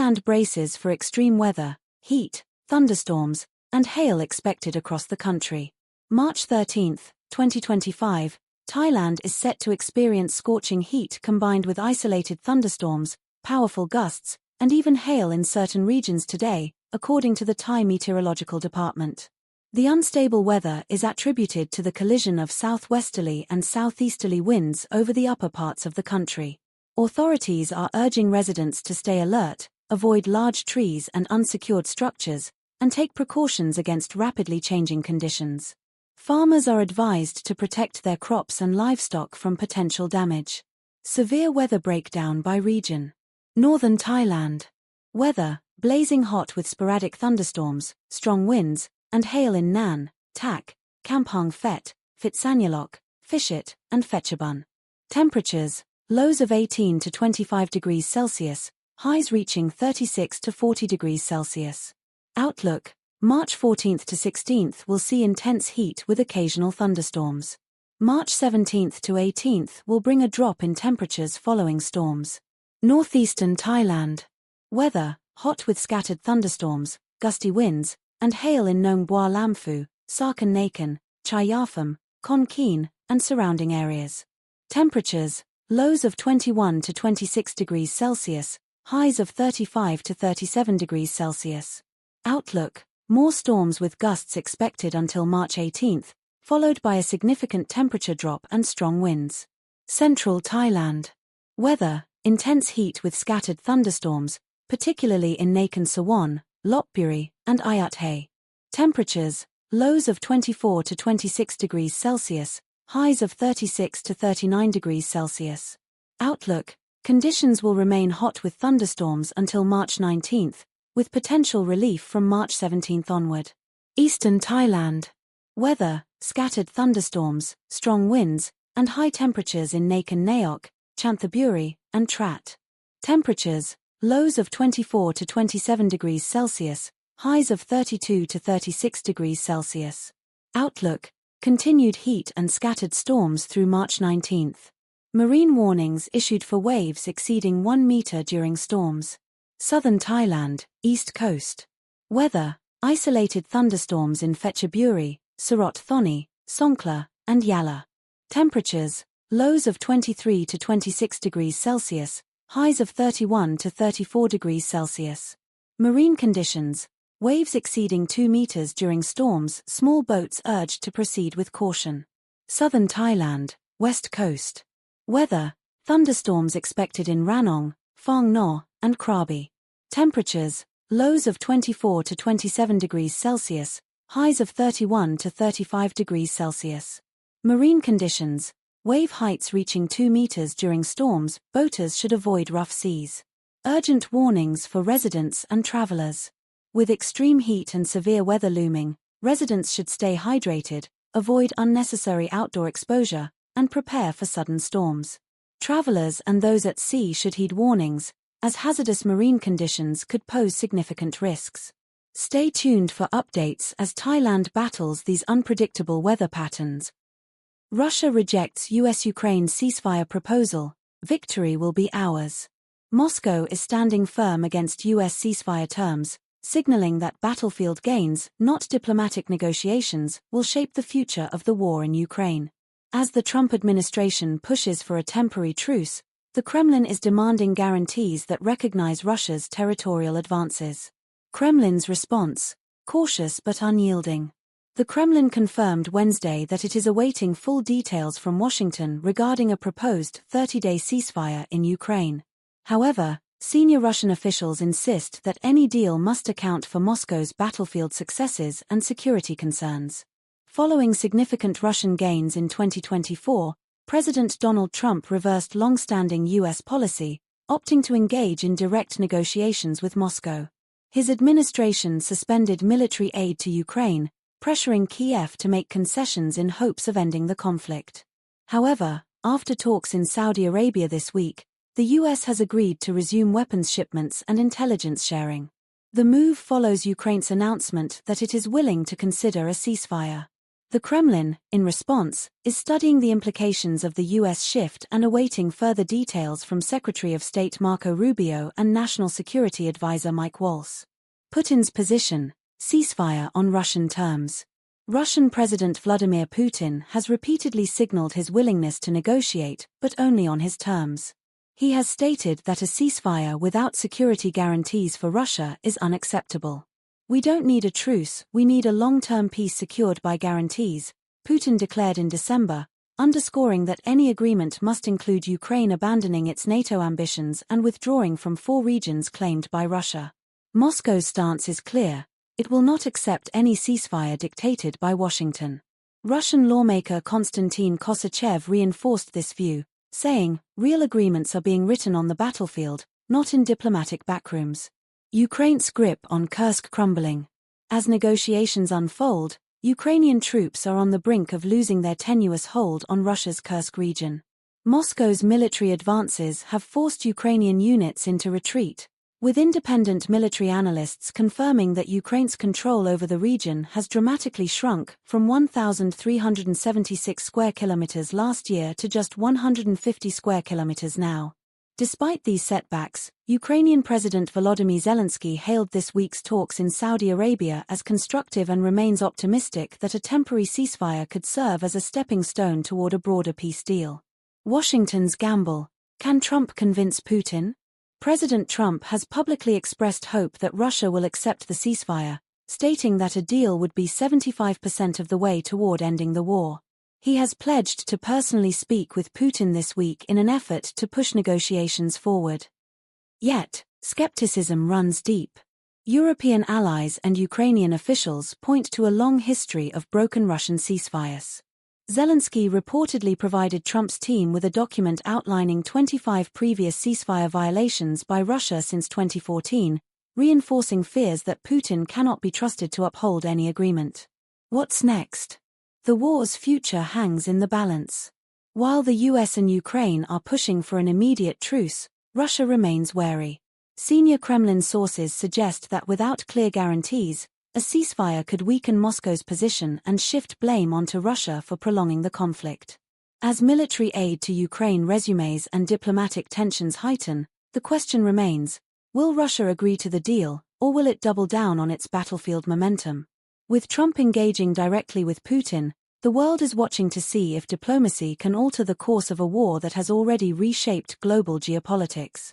Thailand braces for extreme weather, heat, thunderstorms, and hail expected across the country. March 13, 2025, Thailand is set to experience scorching heat combined with isolated thunderstorms, powerful gusts, and even hail in certain regions today, according to the Thai Meteorological Department. The unstable weather is attributed to the collision of southwesterly and southeasterly winds over the upper parts of the country. Authorities are urging residents to stay alert, avoid large trees and unsecured structures, and take precautions against rapidly changing conditions. Farmers are advised to protect their crops and livestock from potential damage. Severe weather breakdown by region. Northern Thailand. Weather, blazing hot with sporadic thunderstorms, strong winds, and hail in Nan, Tak, Kampong Phet, Phitsanulok, Phishit, and Phetchabun. Temperatures, lows of 18 to 25 degrees Celsius, highs reaching 36 to 40 degrees Celsius. Outlook, March 14 to 16 will see intense heat with occasional thunderstorms. March 17 to 18 will bring a drop in temperatures following storms. Northeastern Thailand. Weather, hot with scattered thunderstorms, gusty winds, and hail in Nong Bua Lamphu, Sarkan Nakan, Chayafam, Kon Keen, and surrounding areas. Temperatures, lows of 21 to 26 degrees Celsius, highs of 35 to 37 degrees Celsius. Outlook, more storms with gusts expected until March 18, followed by a significant temperature drop and strong winds. Central Thailand. Weather, intense heat with scattered thunderstorms, particularly in Nakhon Sawan, Lopburi, and Ayut Thai. Temperatures, lows of 24 to 26 degrees Celsius, highs of 36 to 39 degrees Celsius. Outlook, conditions will remain hot with thunderstorms until March 19, with potential relief from March 17 onward. Eastern Thailand. Weather, scattered thunderstorms, strong winds, and high temperatures in Nakhon Nayok, Chanthaburi, and Trat. Temperatures, lows of 24 to 27 degrees Celsius, highs of 32 to 36 degrees Celsius. Outlook, continued heat and scattered storms through March 19. Marine warnings issued for waves exceeding 1 meter during storms. Southern Thailand, East Coast. Weather, isolated thunderstorms in Phetchaburi, Sarot Thoni, Songkhla, and Yala. Temperatures, lows of 23 to 26 degrees Celsius, highs of 31 to 34 degrees Celsius. Marine conditions, waves exceeding 2 meters during storms, small boats urged to proceed with caution. Southern Thailand, West Coast. Weather, thunderstorms expected in Ranong, Phang Ngo, and Krabi. Temperatures, lows of 24 to 27 degrees Celsius, highs of 31 to 35 degrees Celsius. Marine conditions, wave heights reaching 2 meters during storms, boaters should avoid rough seas. Urgent warnings for residents and travelers. With extreme heat and severe weather looming, residents should stay hydrated, avoid unnecessary outdoor exposure, and prepare for sudden storms. Travelers and those at sea should heed warnings, as hazardous marine conditions could pose significant risks. Stay tuned for updates as Thailand battles these unpredictable weather patterns. Russia rejects US-Ukraine ceasefire proposal. Victory will be ours. Moscow is standing firm against US ceasefire terms, signaling that battlefield gains, not diplomatic negotiations, will shape the future of the war in Ukraine. As the Trump administration pushes for a temporary truce, the Kremlin is demanding guarantees that recognize Russia's territorial advances. Kremlin's response: cautious but unyielding. The Kremlin confirmed Wednesday that it is awaiting full details from Washington regarding a proposed 30-day ceasefire in Ukraine. However, senior Russian officials insist that any deal must account for Moscow's battlefield successes and security concerns. Following significant Russian gains in 2024, President Donald Trump reversed long-standing U.S. policy, opting to engage in direct negotiations with Moscow. His administration suspended military aid to Ukraine, pressuring Kiev to make concessions in hopes of ending the conflict. However, after talks in Saudi Arabia this week, the U.S. has agreed to resume weapons shipments and intelligence sharing. The move follows Ukraine's announcement that it is willing to consider a ceasefire. The Kremlin, in response, is studying the implications of the U.S. shift and awaiting further details from Secretary of State Marco Rubio and National Security Advisor Mike Waltz. Putin's position: ceasefire on Russian terms. Russian President Vladimir Putin has repeatedly signaled his willingness to negotiate, but only on his terms. He has stated that a ceasefire without security guarantees for Russia is unacceptable. "We don't need a truce, we need a long-term peace secured by guarantees," Putin declared in December, underscoring that any agreement must include Ukraine abandoning its NATO ambitions and withdrawing from 4 regions claimed by Russia. Moscow's stance is clear: it will not accept any ceasefire dictated by Washington. Russian lawmaker Konstantin Kosachev reinforced this view, saying, "Real agreements are being written on the battlefield, not in diplomatic backrooms." Ukraine's grip on Kursk crumbling. As negotiations unfold, Ukrainian troops are on the brink of losing their tenuous hold on Russia's Kursk region. Moscow's military advances have forced Ukrainian units into retreat, with independent military analysts confirming that Ukraine's control over the region has dramatically shrunk from 1,376 square kilometers last year to just 150 square kilometers now. Despite these setbacks, Ukrainian President Volodymyr Zelensky hailed this week's talks in Saudi Arabia as constructive and remains optimistic that a temporary ceasefire could serve as a stepping stone toward a broader peace deal. Washington's gamble: can Trump convince Putin? President Trump has publicly expressed hope that Russia will accept the ceasefire, stating that a deal would be 75% of the way toward ending the war. He has pledged to personally speak with Putin this week in an effort to push negotiations forward. Yet, skepticism runs deep. European allies and Ukrainian officials point to a long history of broken Russian ceasefires. Zelensky reportedly provided Trump's team with a document outlining 25 previous ceasefire violations by Russia since 2014, reinforcing fears that Putin cannot be trusted to uphold any agreement. What's next? The war's future hangs in the balance. While the US and Ukraine are pushing for an immediate truce, Russia remains wary. Senior Kremlin sources suggest that without clear guarantees, a ceasefire could weaken Moscow's position and shift blame onto Russia for prolonging the conflict. As military aid to Ukraine resumes and diplomatic tensions heighten, the question remains: will Russia agree to the deal, or will it double down on its battlefield momentum? With Trump engaging directly with Putin, the world is watching to see if diplomacy can alter the course of a war that has already reshaped global geopolitics.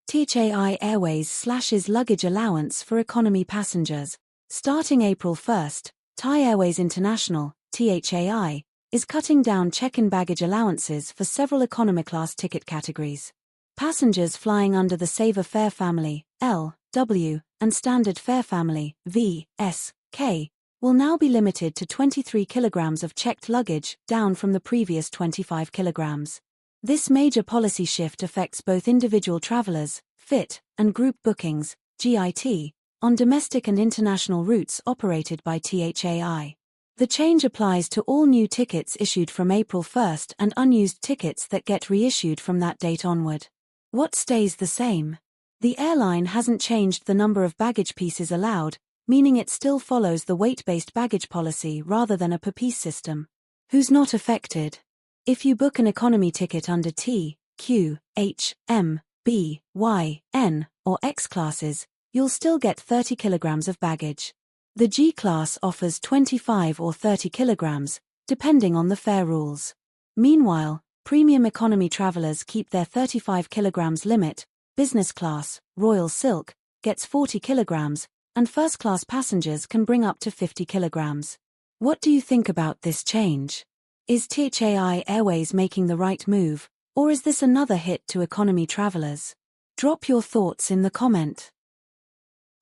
Thai Airways slashes luggage allowance for economy passengers. Starting April 1, Thai Airways International, THAI, is cutting down check-in baggage allowances for several economy class ticket categories. Passengers flying under the Saver Fare Family, L, W, and Standard Fare Family, V, S, K, will now be limited to 23 kilograms of checked luggage, down from the previous 25 kilograms. This major policy shift affects both individual travelers, FIT, and group bookings, GIT, on domestic and international routes operated by THAI. The change applies to all new tickets issued from April 1 and unused tickets that get reissued from that date onward. What stays the same? The airline hasn't changed the number of baggage pieces allowed, meaning it still follows the weight-based baggage policy rather than a per-piece system. Who's not affected? If you book an economy ticket under T, Q, H, M, B, Y, N, or X classes, you'll still get 30 kilograms of baggage. The G class offers 25 or 30 kilograms, depending on the fare rules. Meanwhile, premium economy travelers keep their 35 kilograms limit, business class, Royal Silk, gets 40 kilograms, and first-class passengers can bring up to 50 kilograms. What do you think about this change? Is THAI Airways making the right move, or is this another hit to economy travelers? Drop your thoughts in the comment.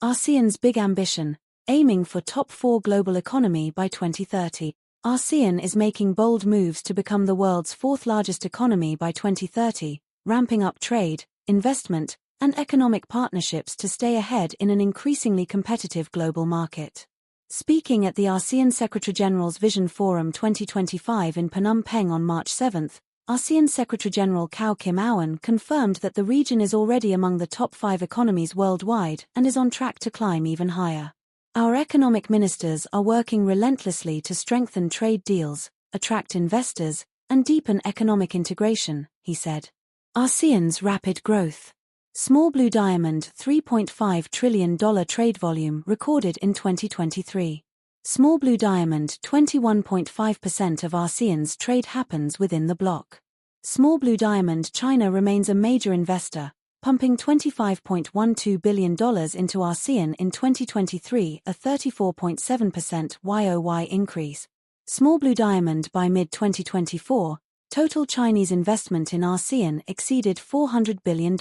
ASEAN's big ambition, aiming for top 4 global economy by 2030. ASEAN is making bold moves to become the world's 4th largest economy by 2030, ramping up trade, investment, and economic partnerships to stay ahead in an increasingly competitive global market. Speaking at the ASEAN Secretary-General's Vision Forum 2025 in Phnom Penh on March 7, ASEAN Secretary-General Kao Kim Awan confirmed that the region is already among the top 5 economies worldwide and is on track to climb even higher. Our economic ministers are working relentlessly to strengthen trade deals, attract investors, and deepen economic integration, he said. ASEAN's rapid growth. Small Blue Diamond $3.5 trillion trade volume recorded in 2023. Small Blue Diamond 21.5% of ASEAN's trade happens within the bloc. Small Blue Diamond China remains a major investor, pumping $25.12 billion into ASEAN in 2023, a 34.7% YOY increase. Small Blue Diamond by mid-2024, total Chinese investment in ASEAN exceeded $400 billion.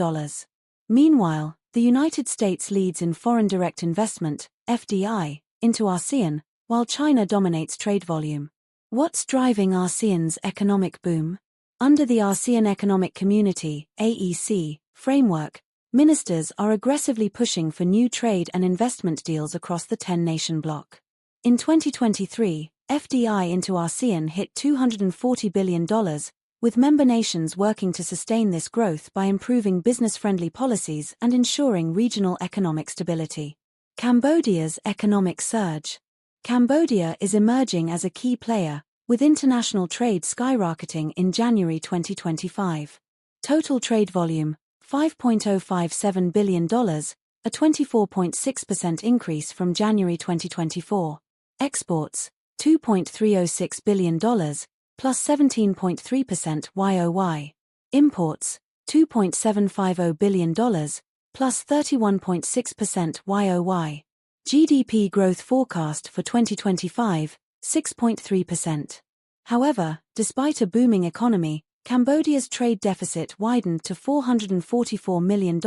Meanwhile, the United States leads in foreign direct investment, FDI, into ASEAN, while China dominates trade volume. What's driving ASEAN's economic boom? Under the ASEAN Economic Community, AEC, framework, ministers are aggressively pushing for new trade and investment deals across the 10-nation bloc. In 2023, FDI into ASEAN hit $240 billion, with member nations working to sustain this growth by improving business-friendly policies and ensuring regional economic stability. Cambodia's economic surge. Cambodia is emerging as a key player, with international trade skyrocketing in January 2025. Total trade volume, $5.057 billion, a 24.6% increase from January 2024. Exports, $2.306 billion, plus 17.3% YOY. Imports, $2.750 billion, plus 31.6% YOY. GDP growth forecast for 2025, 6.3%. However, despite a booming economy, Cambodia's trade deficit widened to $444 million,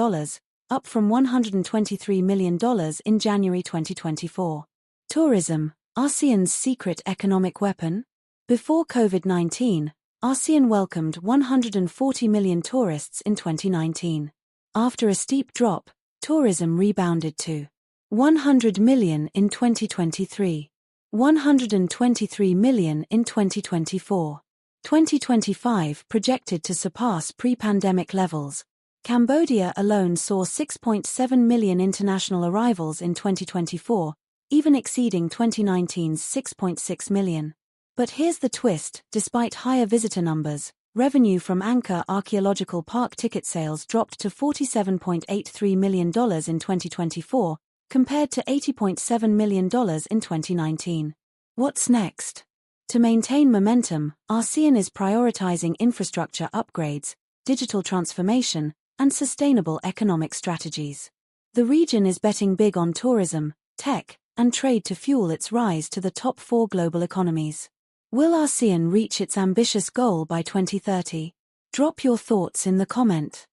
up from $123 million in January 2024. Tourism, ASEAN's secret economic weapon? Before COVID-19, ASEAN welcomed 140 million tourists in 2019. After a steep drop, tourism rebounded to 100 million in 2023, 123 million in 2024. 2025 projected to surpass pre-pandemic levels. Cambodia alone saw 6.7 million international arrivals in 2024, even exceeding 2019's 6.6 million. But here's the twist: despite higher visitor numbers, revenue from Angkor Archaeological Park ticket sales dropped to $47.83 million in 2024, compared to $80.7 million in 2019. What's next? To maintain momentum, ASEAN is prioritizing infrastructure upgrades, digital transformation, and sustainable economic strategies. The region is betting big on tourism, tech, and trade to fuel its rise to the top 4 global economies. Will ASEAN reach its ambitious goal by 2030? Drop your thoughts in the comment.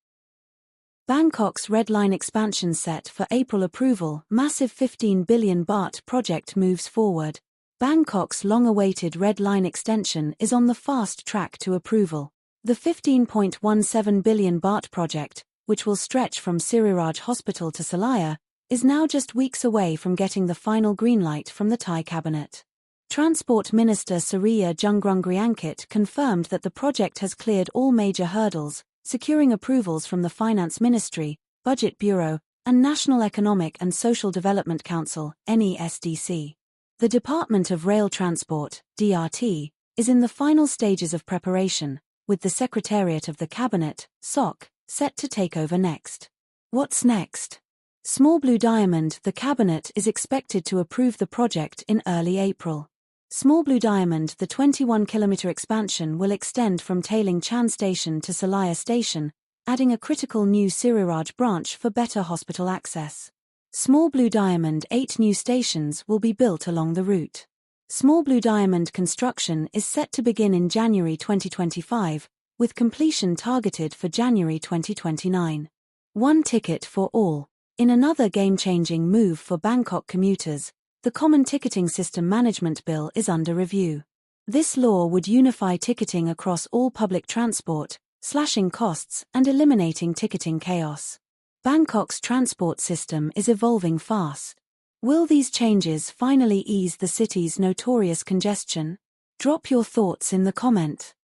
Bangkok's Red Line expansion set for April approval. Massive 15 billion baht project moves forward. Bangkok's long-awaited Red Line extension is on the fast track to approval. The 15.17 billion baht project, which will stretch from Siriraj Hospital to Salaya, is now just weeks away from getting the final green light from the Thai cabinet. Transport Minister Suriya Jungrungriangkit confirmed that the project has cleared all major hurdles, securing approvals from the Finance Ministry, Budget Bureau, and National Economic and Social Development Council, NESDC. The Department of Rail Transport, DRT, is in the final stages of preparation, with the Secretariat of the Cabinet, SOC, set to take over next. What's next? Small Blue Diamond. The Cabinet is expected to approve the project in early April. Small Blue Diamond. The 21-kilometer expansion will extend from Tailing Chan Station to Salaya Station, adding a critical new Siriraj branch for better hospital access. Small Blue Diamond. 8 new stations will be built along the route. Small Blue Diamond construction is set to begin in January 2025, with completion targeted for January 2029. One ticket for all. In another game-changing move for Bangkok commuters, the Common Ticketing System Management Bill is under review. This law would unify ticketing across all public transport, slashing costs and eliminating ticketing chaos. Bangkok's transport system is evolving fast. Will these changes finally ease the city's notorious congestion? Drop your thoughts in the comment.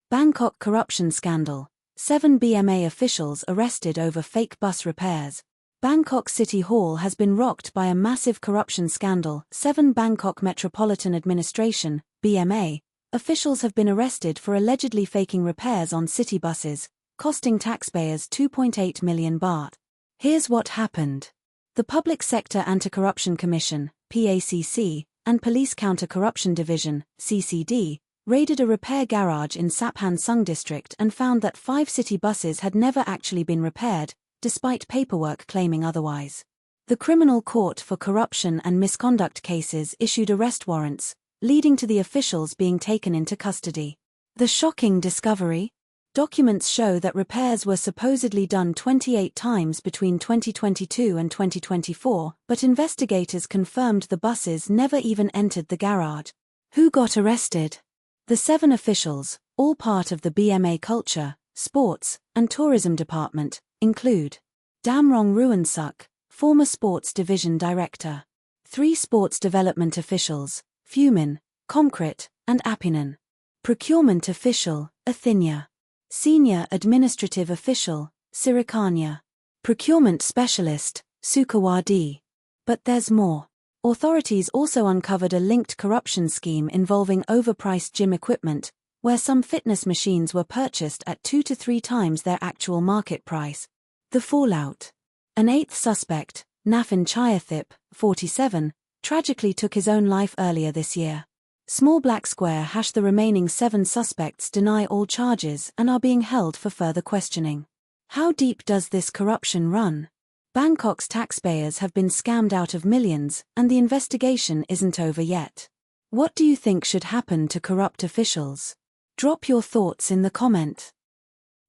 Bangkok corruption scandal. 7 BMA officials arrested over fake bus repairs. Bangkok City Hall has been rocked by a massive corruption scandal. 7 Bangkok Metropolitan Administration, BMA, officials have been arrested for allegedly faking repairs on city buses, costing taxpayers 2.8 million baht. Here's what happened. The Public Sector Anti-Corruption Commission, PACC, and Police Counter-Corruption Division, CCD, raided a repair garage in Saphan Sung district and found that 5 city buses had never actually been repaired, despite paperwork claiming otherwise. The Criminal Court for Corruption and Misconduct cases issued arrest warrants, leading to the officials being taken into custody. The shocking discovery? Documents show that repairs were supposedly done 28 times between 2022 and 2024, but investigators confirmed the buses never even entered the garage. Who got arrested? The 7 officials, all part of the BMA Culture, Sports, and Tourism Department, include Damrong Ruansuk, former Sports Division Director. 3 Sports Development Officials, Fumin, Komkrit, and Apinan. Procurement Official, Athinya. Senior Administrative Official, Sirikanya. Procurement Specialist, Sukawadi. But there's more. Authorities also uncovered a linked corruption scheme involving overpriced gym equipment, where some fitness machines were purchased at 2 to 3 times their actual market price. The fallout. An 8th suspect, Nafin Chayathip, 47, tragically took his own life earlier this year. Small Black Square # the remaining 7 suspects deny all charges and are being held for further questioning. How deep does this corruption run? Bangkok's taxpayers have been scammed out of millions, and the investigation isn't over yet. What do you think should happen to corrupt officials? Drop your thoughts in the comment.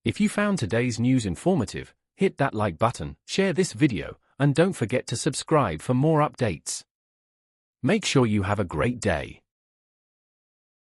If you found today's news informative, hit that like button, share this video, and don't forget to subscribe for more updates. Make sure you have a great day.